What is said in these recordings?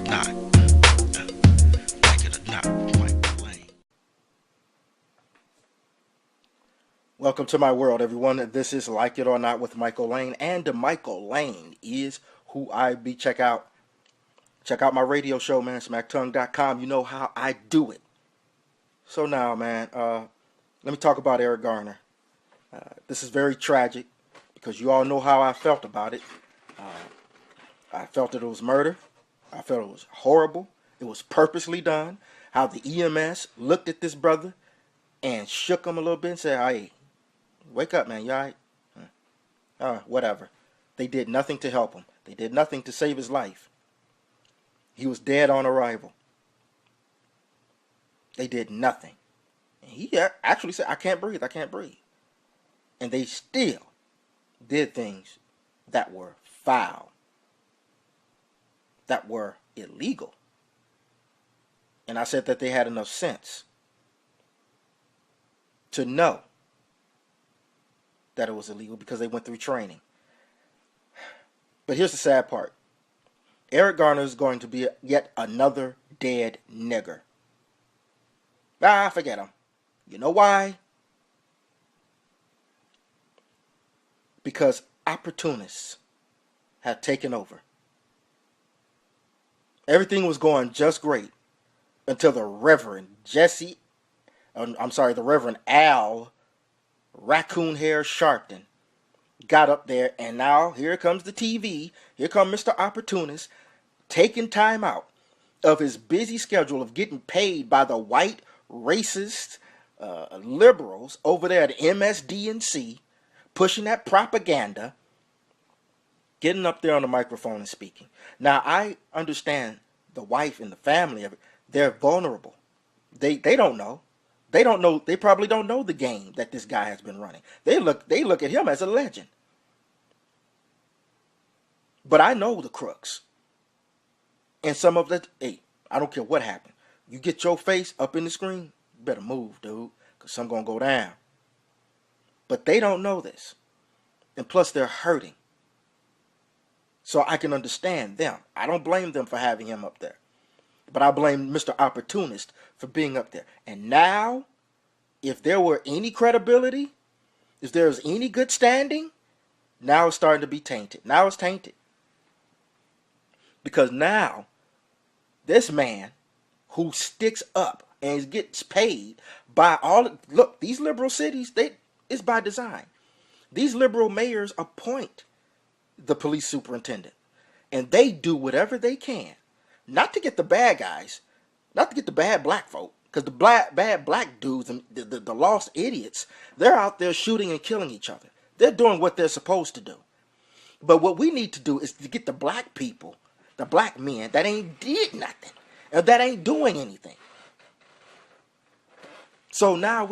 not. Like it or not, Michael Lane. Welcome to my world, everyone. This is Like It or Not with Michael Lane, and Michael Lane is who I be. Check out my radio show, man. SmackTongue.com. You know how I do it. So now, man, let me talk about Eric Garner. This is very tragic because you all know how I felt about it. I felt that it was murder. I felt it was horrible. It was purposely done. How the EMS looked at this brother and shook him a little bit and said, "Hey, wake up, man. You all right?" Whatever. They did nothing to help him. They did nothing to save his life. He was dead on arrival. They did nothing. And he actually said, "I can't breathe. I can't breathe." And they still did things that were foul, that were illegal. And I said that they had enough sense to know that it was illegal because they went through training. But here's the sad part. Eric Garner is going to be yet another dead nigger. Forget him. You know why? Because opportunists have taken over. Everything was going just great until the Reverend Al Raccoon Hair Sharpton got up there, and now here comes the TV. Here comes Mr. Opportunist taking time out of his busy schedule of getting paid by the white racist liberals over there at MSDNC, pushing that propaganda, getting up there on the microphone and speaking. Now, I understand the wife and the family of it. They're vulnerable. They don't know. They don't know. They probably don't know the game that this guy has been running. They look at him as a legend. But I know the crooks. And some of the, hey, I don't care what happened. You get your face up in the screen, you better move, dude, because something going to go down. But they don't know this. And plus, they're hurting. So I can understand them. I don't blame them for having him up there. But I blame Mr. Opportunist for being up there. And now, if there were any credibility, if there was any good standing, now it's starting to be tainted. Now it's tainted. Because now, this man who sticks up and gets paid by look, these liberal cities, it's by design. These liberal mayors appoint the police superintendent. And they do whatever they can, not to get the bad guys, not to get the bad black folk, because the bad black dudes and the lost idiots, they're out there shooting and killing each other. They're doing what they're supposed to do. But what we need to do is to get the black people, the black men that ain't did nothing, and that ain't doing anything. So now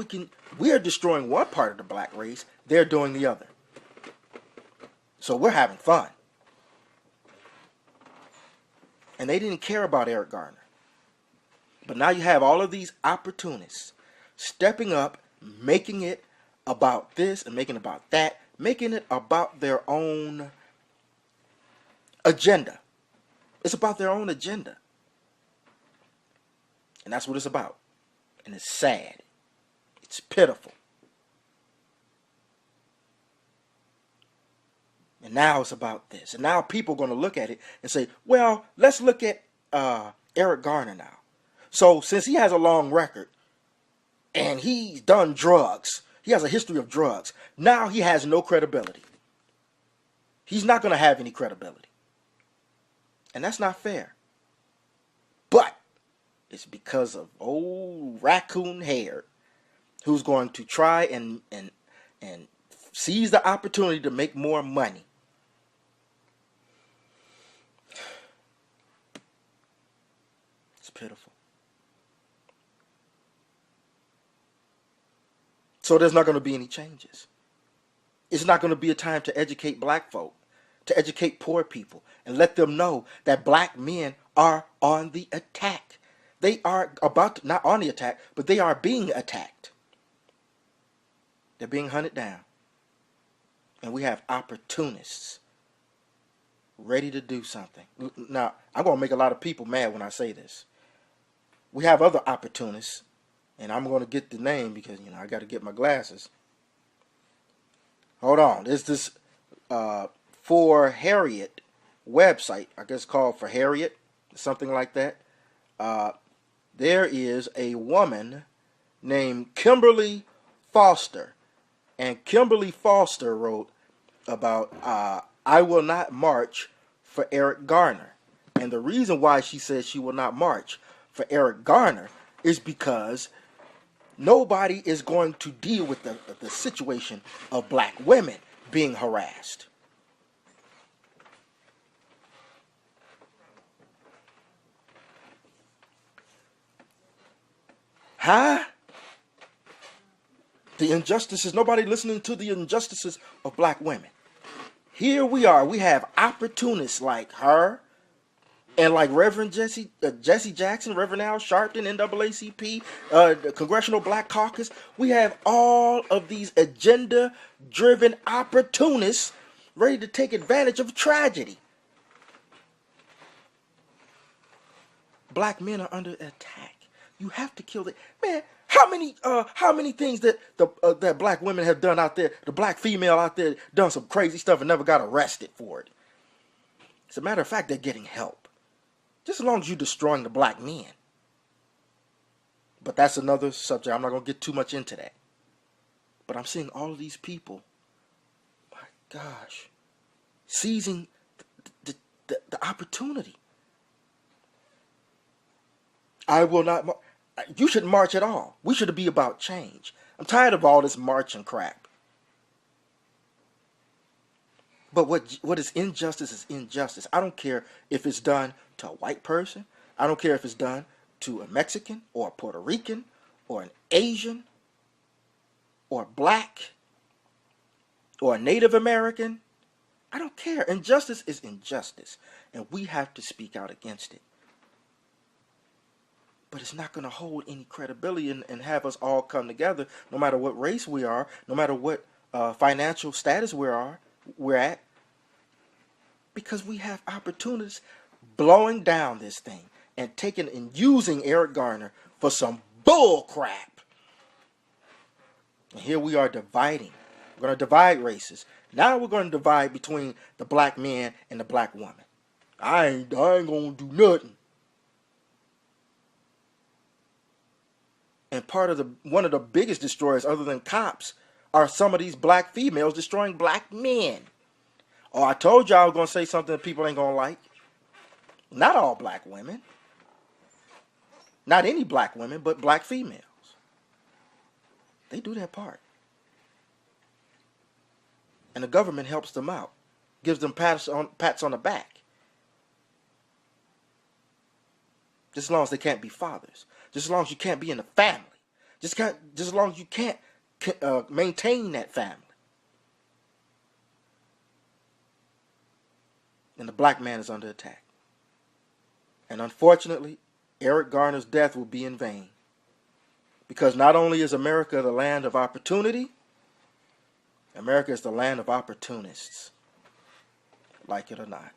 we're destroying one part of the black race, they're doing the other. So we're having fun. And they didn't care about Eric Garner. But now you have all of these opportunists stepping up, making it about this and making it about that, making it about their own agenda. It's about their own agenda. And that's what it's about. And it's sad. It's pitiful. And now it's about this. And now people are going to look at it and say, well, let's look at Eric Garner now. So since he has a long record and he's done drugs, he has a history of drugs, now he has no credibility. He's not going to have any credibility. And that's not fair. But it's because of old raccoon hair who's going to try and seize the opportunity to make more money. It's pitiful. So there's not going to be any changes. It's not going to be a time to educate black folk, to educate poor people, and let them know that black men are on the attack. They are not on the attack, but they are being attacked. They're being hunted down. And we have opportunists ready to do something. Now, I'm going to make a lot of people mad when I say this. We have other opportunists, and I'm going to get the name because, I got to get my glasses. Hold on. There's this For Harriet website, I guess called For Harriet, something like that. There is a woman named Kimberly Foster, and Kimberly Foster wrote about I will not march for Eric Garner. And the reason why she says she will not march for Eric Garner is because nobody is going to deal with the situation of black women being harassed. Huh? The injustices, nobody listening to the injustices of black women. Here we are. We have opportunists like her and like Reverend Jesse Jackson, Reverend Al Sharpton, NAACP, the Congressional Black Caucus. We have all of these agenda-driven opportunists ready to take advantage of tragedy. Black men are under attack. You have to kill the man. How many things that that black women have done out there? The black female out there done some crazy stuff and never got arrested for it. As a matter of fact, they're getting help. Just as long as you're destroying the black men. But that's another subject. I'm not going to get too much into that. But I'm seeing all of these people, my gosh, seizing the opportunity. I will not. You shouldn't march at all. We should be about change. I'm tired of all this marching crap. But what is injustice is injustice. I don't care if it's done to a white person. I don't care if it's done to a Mexican or a Puerto Rican or an Asian or black or a Native American. I don't care. Injustice is injustice. And we have to speak out against it. But it's not going to hold any credibility and have us all come together, no matter what race we are, no matter what financial status we're at, because we have opportunities blowing down this thing and taking and using Eric Garner for some bull crap. And here we are dividing. We're going to divide races. Now we're going to divide between the black man and the black woman. I ain't going to do nothing. And one of the biggest destroyers, other than cops, are some of these black females destroying black men. Oh, I told you I was going to say something that people ain't going to like. Not all black women. Not any black women, but black females. They do their part. And the government helps them out. Gives them pats on the back. Just as long as they can't be fathers. Just as long as you can't be in the family. Just as long as you can't maintain that family. And the black man is under attack. And unfortunately, Eric Garner's death will be in vain. Because not only is America the land of opportunity, America is the land of opportunists. Like it or not.